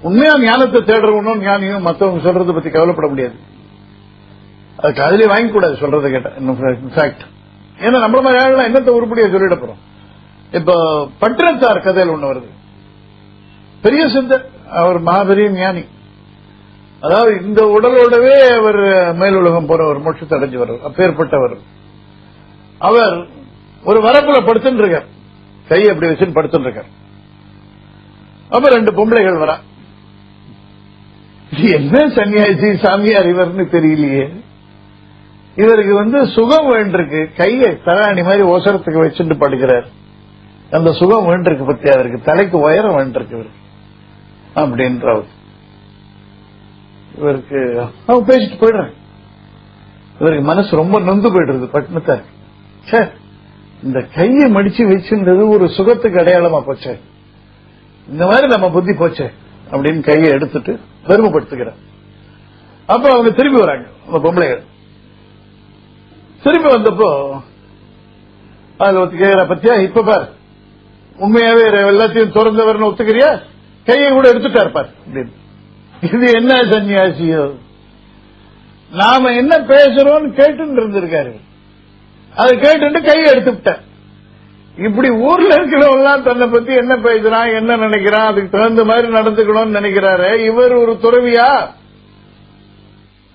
உண்மையா ஞானத்தை தேடுறவனும் ஞானியும் மத்தவங்க சொல்றதை பத்தி கவலைப்பட முடியாது. அதுக்கு அதுலயே வாங்கி கூடாது சொல்றதை கேட்ட. இன்ஃபேக்ட் ஏன்னா நம்மள மாதிரி ஆள் என்னத்தை உருப்படியா சொல்லிட போறோம். இப்ப பட்டினத்தார் கதையில் ஒண்ணு வருது. பெரிய சித்தர், அவர் மகாபெரிய ஞானி. அதாவது இந்த உடலோடவே அவர் மேலுலகம் போறவர், மோட்சத்தை அடைஞ்சு வர்றவர், அப்பேற்பட்டவர். அவர் ஒரு வரப்புல படுத்துட்டு இருக்கார், கை அப்படி வச்சுன்னு படுத்துட்டு இருக்கார். அப்ப 2 பொம்பளைகள் வரா. என்ன சன்னியாசி சாமியார் இவர்னு தெரியலையே, இவருக்கு சுகம் வேண்டிருக்கு, கையை தராணி மாதிரி ஓசரத்துக்கு வச்சுட்டு படுக்கிறார். அந்த சுகம் வேண்டிருக்கு பத்தி அவருக்கு, தலைக்கு உயரம் வேண்டிருக்கு இவருக்கு அப்படின்ற இவருக்கு. அவன் பேசிட்டு போயிடுறாங்க. இவருக்கு மனசு ரொம்ப நொந்து போயிடுறது. பட்டினத்தார், இந்த கையை மடிச்சு வச்சுன்றது ஒரு சுகத்துக்கு அடையாளமா போச்சே, இந்த மாதிரி நம்ம புத்தி போச்சே அப்படின்னு கையை எடுத்துட்டு பெருமைப்படுத்துகிறார். அப்ப அவங்க திரும்பி வராங்க. அந்த பொம்பளைகள் திரும்பி வந்தப்போ அதுல கேக்குற, பத்தியா இப்ப பார், உண்மையாவே எல்லாத்தையும் திறந்தவர்னு ஒத்துக்கிறியா, கையை கூட எடுத்துட்டார் பார் அப்படின்னு. இது என்ன சன்னியாசியோ, நாம என்ன பேசுறோம்னு கேட்டு இருந்திருக்காரு, அதை கேட்டு கையை எடுத்துட்டார். இப்படி ஊர்ல இருக்கிறவங்க தன்னை பத்தி என்ன பேசுறான், என்ன நினைக்கிறான், அதுக்கு தகுந்த மாதிரி நடந்துக்கணும்னு நினைக்கிறாரு. இவர் ஒரு துறவியா,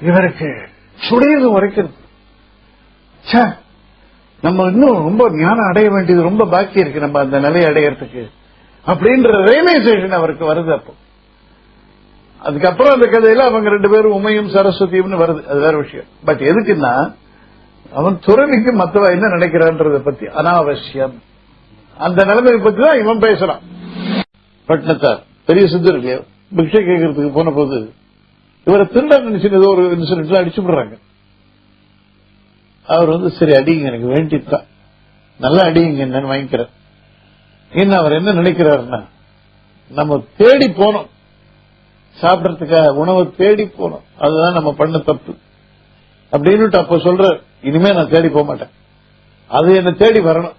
இவருக்கு சுடையது வரைக்கும் நம்ம இன்னும் ரொம்ப ஞானம் அடைய வேண்டியது ரொம்ப பாக்கி இருக்கு, நம்ம அந்த நிலையை அடையறதுக்கு அப்படின்ற ரியலைசேஷன் அவருக்கு வருது. அப்போ அதுக்கப்புறம் அந்த கதையில அவங்க 2 பேரும் உமையும் சரஸ்வதியும் வருது, அது வேற விஷயம். பட் எதுக்குன்னா அவன் துறவிக்கு மத்தவ என்ன நினைக்கிறான்றத பத்தி அனாவசியம், அந்த நிலைமையை பத்தி தான் இவன் பேசுறான். பட்டினத்தார் பெரிய சித்தர் பிக்ஷை கேட்கறதுக்கு போன போது இவரை திருட நினைச்சு ஏதோ ஒரு இன்சிடென்ட்ல அடிச்சு விடுறாங்க. அவர் சரி அடிங்க, எனக்கு வேண்டித்தான், நல்லா அடிங்க என்னன்னு வாங்கிக்கிறார். ஏன்னா அவர் என்ன நினைக்கிறாருன்னா, நம்ம தேடி போனோம் சாப்பிடறதுக்காக, உணவை தேடி போனோம், அதுதான் நம்ம பண்ண தப்பு அப்படின்னு. அப்ப சொல்ற, இனிமே நான் தேடி போக மாட்டேன், அது என்ன தேடி வரணும்,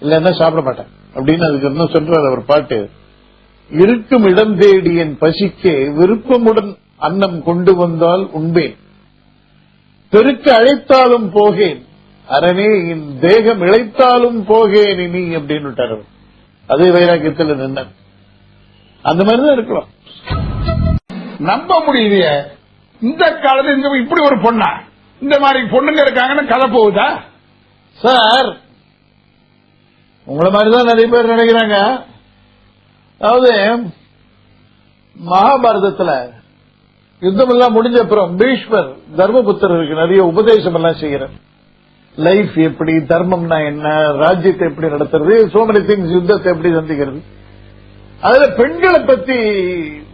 இல்லன்னா சாப்பிட மாட்டேன் அப்படின்னு. அதுக்கு என்ன சொல்றாரு அவர் பாட்டு, இருக்கும் இடம் தேடி என் பசிக்கே விருப்பமுடன் அன்னம் கொண்டு வந்தால் உண்பேன், பெருக்க அழைத்தாலும் போகேன், அரணே என் தேகம் இழைத்தாலும் போகேன் இனி அப்படின்னு. அதே வைராக்கியத்தில் நின்ன அந்த மாதிரிதான் இருக்கலாம். நம்ப முடியலையே இந்த காலத்துல இப்படி ஒரு பொண்ணா, இந்த மாதிரி பொண்ணுங்க இருக்காங்கன்னு கதை போகுதா சார்? உங்களை மாதிரிதான் நிறைய பேர் நினைக்கிறாங்க. அதாவது மகாபாரதத்துல யுத்தம் எல்லாம் முடிஞ்ச அப்புறம் பீஷ்மர் தர்மபுத்திரருக்கு நிறைய உபதேசம் எல்லாம் செய்கிறார். லைஃப் எப்படி, தர்மம்னா என்ன, ராஜ்யத்தை எப்படி நடத்துறது, சோ மெனி திங்ஸ், யுத்தத்தை எப்படி சந்திக்கிறது. அதுல பெண்களை பத்தி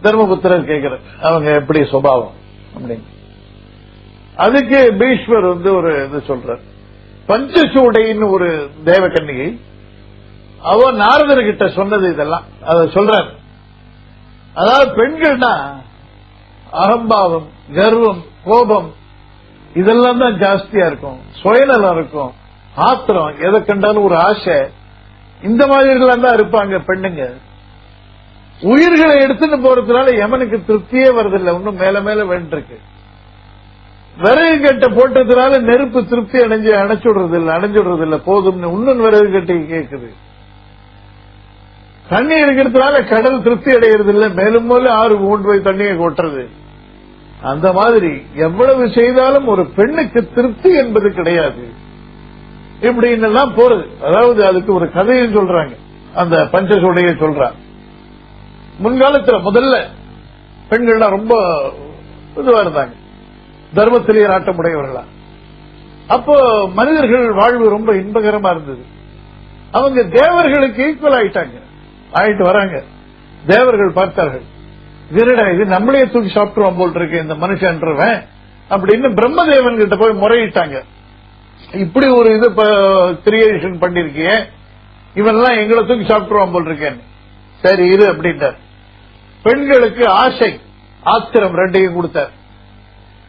தர்மபுத்திரர் கேட்கிறார், அவங்க எப்படி சுபாவம் அப்படின்னு. அதுக்கு பீஷ்மர் ஒரு இது சொல்றார். பஞ்சசூடைன்னு ஒரு தேவகன்னிகை, அவ நாரதர்கிட்ட சொன்னது இதெல்லாம் அத சொல்றார். அதாவது பெண்கள்னா அகம்பாவம், கர்வம், கோபம் இதெல்லாம் தான் ஜாஸ்தியா இருக்கும், சுயநலம் இருக்கும், ஆத்திரம், எதை கண்டாலும் ஒரு ஆசை, இந்த மாதிரி தான் இருப்பாங்க பெண்ணுங்க. உயிர்களை எடுத்துட்டு போறதுனால யமனுக்கு திருப்தியே வருதில்லை, இன்னும் மேல மேல வேண்டிருக்கு. விறகு கட்டை போட்டதுனால நெருப்பு திருப்தி அணைஞ்சுடுறது இல்ல, போதும்னு இன்னும் விறகு கட்டை கேட்குது. தண்ணி இருக்கிறதுனால கடல் திருப்தி அடைகிறது இல்ல, மேலும் மேலும் ஆறு மூன்று போய் தண்ணியை கொட்டுறது. அந்த மாதிரி எவ்வளவு செய்தாலும் ஒரு பெண்ணுக்கு திருப்தி என்பது கிடையாது இப்படின்னு எல்லாம் போறது. அதாவது அதுக்கு ஒரு கதையை சொல்றாங்க, அந்த பஞ்சசூடையை சொல்றாங்க. முன்காலத்துல முதல்ல பெண்கள்லாம் ரொம்ப இதுவா இருந்தாங்க, தர்மத்திலேயே நாட்டமுடையவர்களா. அப்போ மனிதர்கள் வாழ்வு ரொம்ப இன்பகரமா இருந்தது. அவங்க தேவர்களுக்கு ஈக்குவல் ஆயிட்டு வராங்க. தேவர்கள் பார்த்தார்கள், வீரடா இது நம்மளே தூக்கி சாப்பிட்டுருவோம் போல் இருக்கு இந்த மனுஷன்றவன் அப்படின்னு பிரம்மதேவன் கிட்ட போய் முறையிட்டாங்க. இப்படி ஒரு இது கிரியேஷன் பண்ணிருக்கிய, இவன்லாம் எங்களை தூக்கி சாப்பிட்டுருவான் போல் இருக்கேன். சரி இரு அப்படின்ட்டார். பெண்களுக்கு ஆசை ஆத்திரம் ரெண்டையும் கொடுத்தார்.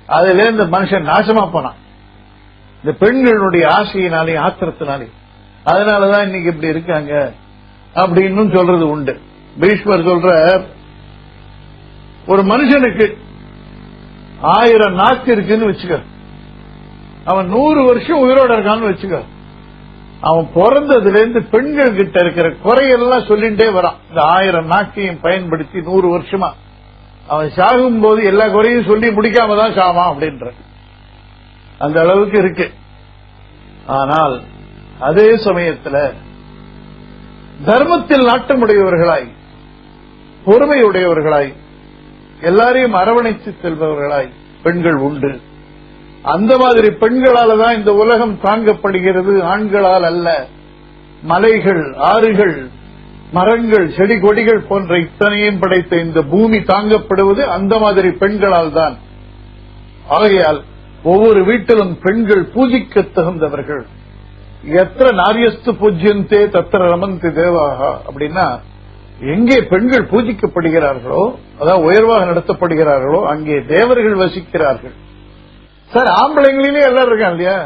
அதுல இந்த மனுஷன் நாசமா போனான், இந்த பெண்களுடைய ஆசையினாலே ஆத்திரத்தினாலே. அதனாலதான் இன்னைக்கு இப்படி இருக்காங்க அப்படின்னு சொல்றது உண்டு. பீஷ்மர் சொல்ற, ஒரு மனுஷனுக்கு 1000 நாக்கு இருக்குன்னு வச்சுக்க, அவன் 100 வருஷம் உயிரோட இருக்கான்னு வச்சுக்க, அவன் பிறந்ததுல இருந்து பெண்கள் கிட்ட இருக்கிற குறையெல்லாம் சொல்லிட்டே வரான். இந்த 1000 நாக்கையும் பயன்படுத்தி 100 வருஷமா அவன் சாகும் போது எல்லா குறையும் சொல்லி முடிக்காம தான் சாவான் அப்படின்ற அந்த அளவுக்கு இருக்கு. ஆனால் அதே சமயத்தில் தர்மத்தில் நாட்டமுடையவர்களாய், பொறுமையுடையவர்களாய், எல்லாரையும் அரவணைத்து செல்பவர்களாய் பெண்கள் உண்டு. அந்த மாதிரி பெண்களால தான் இந்த உலகம் தாங்கப்படுகிறது, ஆண்களால் அல்ல. மலைகள், ஆறுகள், மரங்கள், செடி கொடிகள் போன்ற இத்தனையும் படைத்த இந்த பூமி தாங்கப்படுவது அந்த மாதிரி பெண்களால் தான். ஆகையால் ஒவ்வொரு வீட்டிலும் பெண்கள் பூஜிக்க தகுந்தவர்கள். எத்திர நாரியஸ்து பூஜ்யந்தே தத்திர ரமந்தி தேவாக அப்படின்னா, எங்கே பெண்கள் பூஜிக்கப்படுகிறார்களோ, அதாவது உயர்வாக நடத்தப்படுகிறார்களோ, அங்கே தேவர்கள் வசிக்கிறார்கள். சார், ஆம்பளைங்களிலே எல்லாரும் இருக்கான் இல்லையா?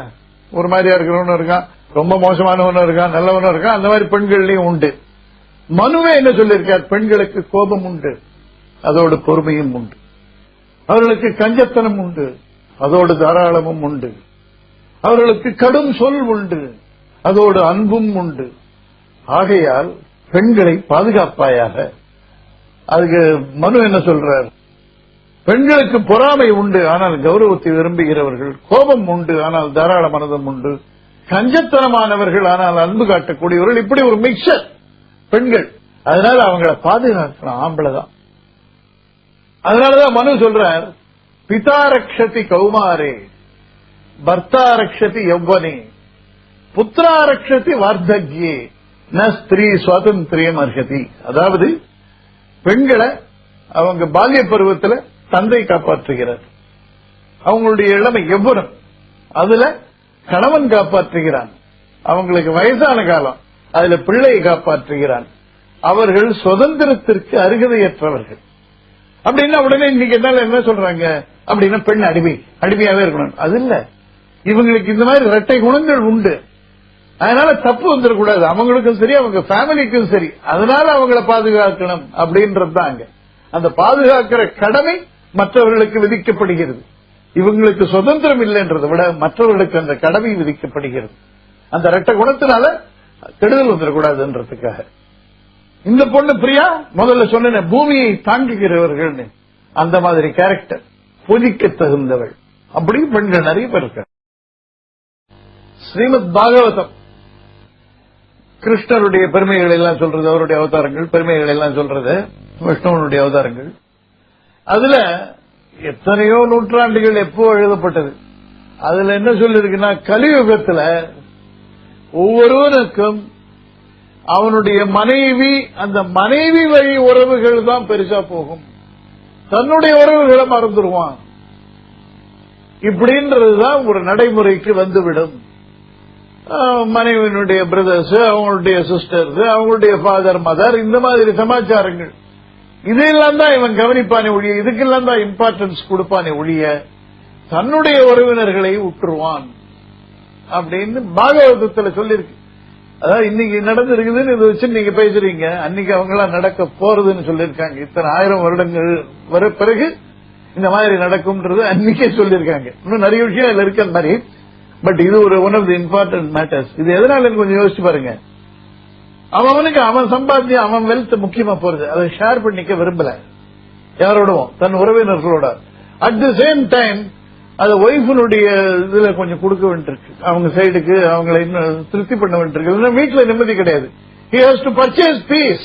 ஒரு மாதிரியா இருக்கிறவனும் இருக்கான், ரொம்ப மோசமானவனும் இருக்கான், நல்லவனும் இருக்கான். அந்த மாதிரி பெண்கள்லயும் உண்டு. மனுவே என்ன சொல்லியிருக்கார்? பெண்களுக்கு கோபம் உண்டு, அதோடு பொறுமையும் உண்டு. அவர்களுக்கு கஞ்சத்தனம் உண்டு, அதோடு தாராளமும் உண்டு. அவர்களுக்கு கடும் சொல் உண்டு, அதோடு அன்பும் உண்டு. ஆகையால் பெண்களை பாதுகாப்பாயாக. அதுக்கு மனு என்ன சொல்றார்? பெண்களுக்கு பொறாமை உண்டு, ஆனால் கௌரவத்தை விரும்புகிறவர்கள். கோபம் உண்டு, ஆனால் தாராள மனதம் உண்டு. கஞ்சத்தனமானவர்கள், ஆனால் அன்பு காட்டக்கூடியவர்கள். இப்படி ஒரு மிக்சர் பெண்கள். அதனால அவங்களை பாதுகாக்கணும் ஆம்பளைதான். அதனாலதான் மனு சொல்றார், பிதாரக்ஷதி கௌமாரே பர்த்தாரக்ஷதி யௌவனே புத்திராரக்ஷதி வார்த்தக்யே ந ஸ்திரீ சுவாதந்திரியம் அர்ஹதி. அதாவது பெண்களை அவங்க பால்ய பருவத்தில் தந்தை காப்பாற்றுகிறார், அவங்களுடைய இளமை யௌவனம் அதுல கணவன் காப்பாற்றுகிறான், அவங்களுக்கு வயசான காலம் அதுல பிள்ளையை காப்பாற்றுகிறான். அவர்கள் சுதந்திரத்திற்கு அருகதையற்றவர்கள். அப்படின்னா உடனே இன்னைக்கு என்ன சொல்றாங்க அப்படின்னா, பெண் அடிமையாவே இருக்கணும். அது இல்ல, இவங்களுக்கு இந்த மாதிரி இரட்டை குணங்கள் உண்டு. அதனால தப்பு வந்துடக்கூடாது, அவங்களுக்கும் சரி அவங்க ஃபேமிலிக்கும் சரி. அதனால அவங்களை பாதுகாக்கணும் அப்படின்றதுதான் அங்க. அந்த பாதுகாக்கிற கடமை மற்றவர்களுக்கு விதிக்கப்படுகிறது. இவங்களுக்கு சுதந்திரம் இல்லைன்றதை விட மற்றவர்களுக்கு அந்த கடமை விதிக்கப்படுகிறது. அந்த இரட்டை குணத்தினால கெடுதல் வந்துடக்கூடாதுன்றதுக்காக. இந்த பொண்ணு பிரியா முதல்ல சொன்ன பூமியை தாங்குகிறவர்கள், அந்த மாதிரி கேரக்டர், பூஜிக்க தகுந்தவள். அப்படி பெண்கள் நிறைய பேர் இருக்க. ஸ்ரீமத் பாகவதம் கிருஷ்ணருடைய பெருமைகள் எல்லாம் சொல்றது, அவருடைய அவதாரங்கள் பெருமைகள் எல்லாம் சொல்றது, விஷ்ணுவனுடைய அவதாரங்கள். அதுல எத்தனையோ நூற்றாண்டுகள் எப்போ எழுதப்பட்டது. அதுல என்ன சொல்லிருக்குன்னா, கலியுகத்துல ஒவ்வொருவனுக்கும் அவனுடைய மனைவி, அந்த மனைவி வழி உறவுகள் தான் பெருசா போகும், தன்னுடைய உறவுகளை மறந்துடுவான். இப்படின்றதுதான் ஒரு நடைமுறைக்கு வந்துவிடும். மனைவியினுடைய பிரதர்ஸ், அவங்களுடைய சிஸ்டர்ஸ், அவங்களுடைய ஃபாதர் மதர், இந்த மாதிரி சமாச்சாரங்கள் இதெல்லாம் தான் இவன் கவனிப்பானே ஒழிய, இதுக்கெல்லாம் தான் இம்பார்ட்டன்ஸ் கொடுப்பானே ஒழிய தன்னுடைய உறவினர்களை விட்டுருவான் அப்படின்னு பாகவதத்தில் சொல்லிருக்கு. அதாவது இன்னைக்கு நடந்திருக்குதுன்னு இதை வச்சு நீங்க பேசுறீங்க, அன்னைக்கு அவங்களாம் நடக்க போறதுன்னு சொல்லியிருக்காங்க. இத்தனை 1000 வருடங்கள் வர பிறகு இந்த மாதிரி நடக்கும்ன்றது அன்னைக்கே சொல்லியிருக்காங்க. இன்னும் நிறைய விஷயம் இதுல இருக்க மாதிரி. பட் இது ஒரு one of the important matters. இது எதனால கொஞ்சம் யோசிச்சு பாருங்க. அவனுக்கு அவன் சம்பாத்தியம், அவன் வெல்த் முக்கியமா போறது, அதை ஷேர் பண்ணிக்க விரும்பல யாரோடவும், தன் உறவினர்களோட. அட் தி சேம் டைம் அது ஒய்ஃபனுடைய இதுல கொஞ்சம் கொடுக்க வேண்டியிருக்கு, அவங்க சைடுக்கு அவங்களை இன்னும் திருப்தி பண்ண வேண்டியிருக்கு. வீட்டுல நிம்மதி கிடையாது. He has to purchase peace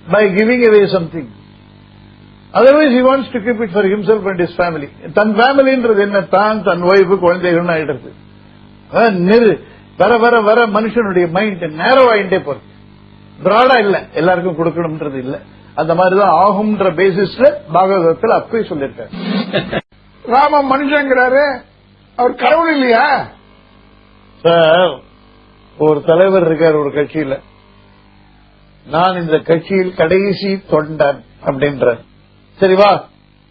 by giving away something. Otherwise he wants to keep it for himself and his family. தன் ஃபேமிலின்றது என்ன, தான் தன் ஒய்ஃபு குழந்தைகள் ஆயிடுறது. வர வர வர மனுஷனுடைய மைண்ட் நேரோ ஆயிட்டே போறது, பிராடா இல்ல, எல்லாருக்கும் கொடுக்கணும்ன்றது இல்ல. அந்த மாதிரிதான் ஆகும்ன்ற பேசிஸ்ல பாகவதத்தில் அப்பவே சொல்லியிருக்காரு. ராம மனுஷங்கிறாரு, அவர் கடவுள் இல்லையா சார்? ஒரு தலைவர் இருக்கார் ஒரு கட்சியில, நான் இந்த கட்சியில் கடைசி தொண்டன் அப்படின்ற. சரி வா,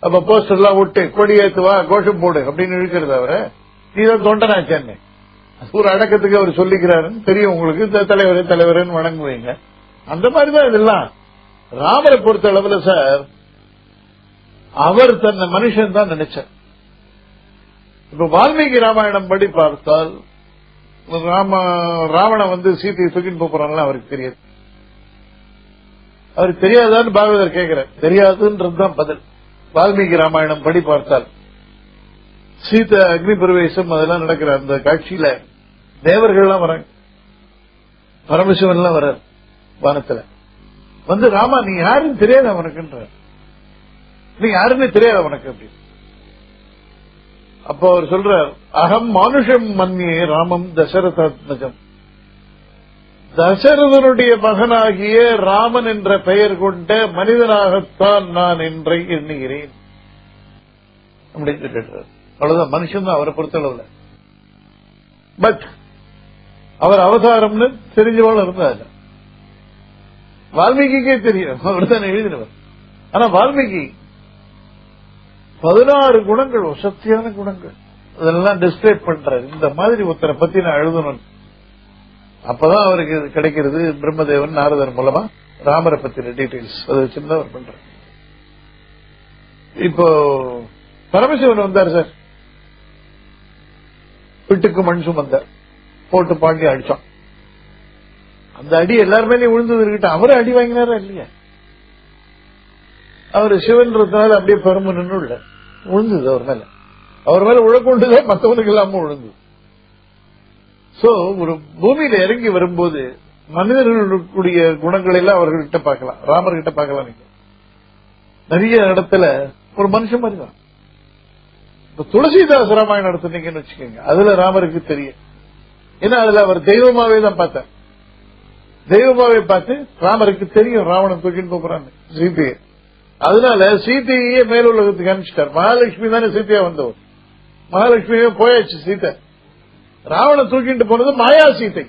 அப்ப போஸ்டர் எல்லாம் விட்டு கொடி ஏத்து வா, கோஷம் போடு அப்படின்னு இழுக்கிறது. அவரை நீதான் தொண்டனாச்சேன்னு ஒரு அடக்கத்துக்கு அவர் சொல்லிக்கிறாருன்னு தெரியும் உங்களுக்கு. தலைவரன்னு வணங்குவீங்க. அந்த மாதிரிதான் இதெல்லாம். ராமரை பொறுத்த அளவுல சார், அவர் தன்னை மனுஷன் தான் நினைச்சார். இப்ப வால்மீகி ராமாயணம் படி பார்த்தால் ராவணன் சீதையை தூக்கிட்டு போறாங்களா அவருக்கு தெரியாது. அவருக்கு தெரியாதான்னு பாகவதர் கேட்கிறார். தெரியாதுன்றதுதான் பதில். வால்மீகி ராமாயணம் படி பார்த்தால் சீதை அக்னி பிரவேசம் அதெல்லாம் நடக்கிற அந்த காட்சியில தேவர்கள்லாம் வராங்க, பரமசிவன் எல்லாம் வர்றார் வானத்துல ராமா நீ யாருன்னு தெரியாது அவனுக்குன்ற, நீ யாருன்னு தெரியாது அவனுக்கு அப்படின்னு. அப்போ அவர் சொல்றார், அகம் மானுஷம் மன்னியே ராமம் தசரதாத்மஜம், தசரதனுடைய மகனாகிய ராமன் என்ற பெயர் கொண்ட மனிதனாகத்தான் நான் இன்றை எண்ணுகிறேன் அப்படின்னு சொல்லிடுறார். அவ்வளவுதான், மனுஷன் தான் அவரை பொறுத்தளவுல. பட் அவர் அவதாரம்னு தெரிஞ்சவள் இருந்தார். வால்மீகிக்கே தெரியும், அவர் தான் எழுதினவர். ஆனா வால்மீகி 16 குணங்கள், சக்தியான குணங்கள், அதெல்லாம் டிஸ்கிரைப் பண்றாரு. இந்த மாதிரி ஒருத்தரை பத்தி நான் எழுதணும். அப்பதான் அவருக்கு கிடைக்கிறது பிரம்மதேவன் நாரதர் மூலமா ராமரை பத்தின டீடைல்ஸ். அதை வச்சுதான் அவர் பண்ற. இப்போ பரமசிவன் வந்தார் சார், வீட்டுக்கு மண் சுமந்தார், போட்டு பாண்டி அடிச்சான். அந்த அடி எல்லாருமே விழுந்தது இருக்கட்டும், அவரு அடி வாங்கினாரா இல்லையா? அவரு சிவன்றதுனால அப்படியே பெரும்பு நின்று விழுந்தது அவர் மேல உழக்கொண்டுதான் மற்றவனுக்கு இல்லாம விழுந்தது. சோ ஒரு பூமியில இறங்கி வரும்போது மனிதர்களுடைய குணங்கள் எல்லாம் அவர்கிட்ட பார்க்கலாம், ராமர்கிட்ட பார்க்கலாம். நீங்க நிறைய இடத்துல ஒரு மனுஷன் மாதிரி தான். இப்ப துளசிதாஸ் ராமாயணம் நடத்துனீங்கன்னு வச்சுக்கோங்க, அதுல ராமருக்கு தெரியும். ஏன்னா அதுல அவர் தெய்வமாவே தான் பார்த்தார். தெய்வமாவே பார்த்து ராமருக்கு தெரியும் ராவணன் தூக்கின்னு போறான்னு சீதையை. அதனால சீதையே மேலுலகத்துக்கு அனுப்பிச்சிட்டார். மகாலட்சுமி தானே சீதையா வந்தவர், மகாலட்சுமியே போயாச்சு சீதை. ராவணன் தூக்கிட்டு போனது மாயா சீதை,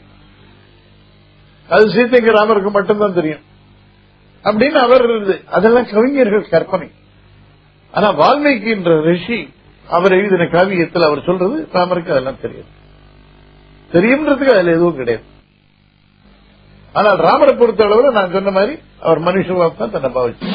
அது சீதைக்கு ராமருக்கு மட்டும்தான் தெரியும் அப்படின்னு அவர் இருந்து. அதெல்லாம் கவிஞர்கள் கற்பனை. ஆனா வால்மீகி என்ற ரிஷி அவர் எழுதின காவியத்தில் அவர் சொல்றது ராமருக்கு அதெல்லாம் தெரியும். தெரியும்ன்றதுக்கு அதுல எதுவும் கிடையாது. ஆனால் ராமரை பொறுத்த அளவில் நான் சொன்ன மாதிரி அவர் மனுஷன் தான் தன்னை பாவிச்சு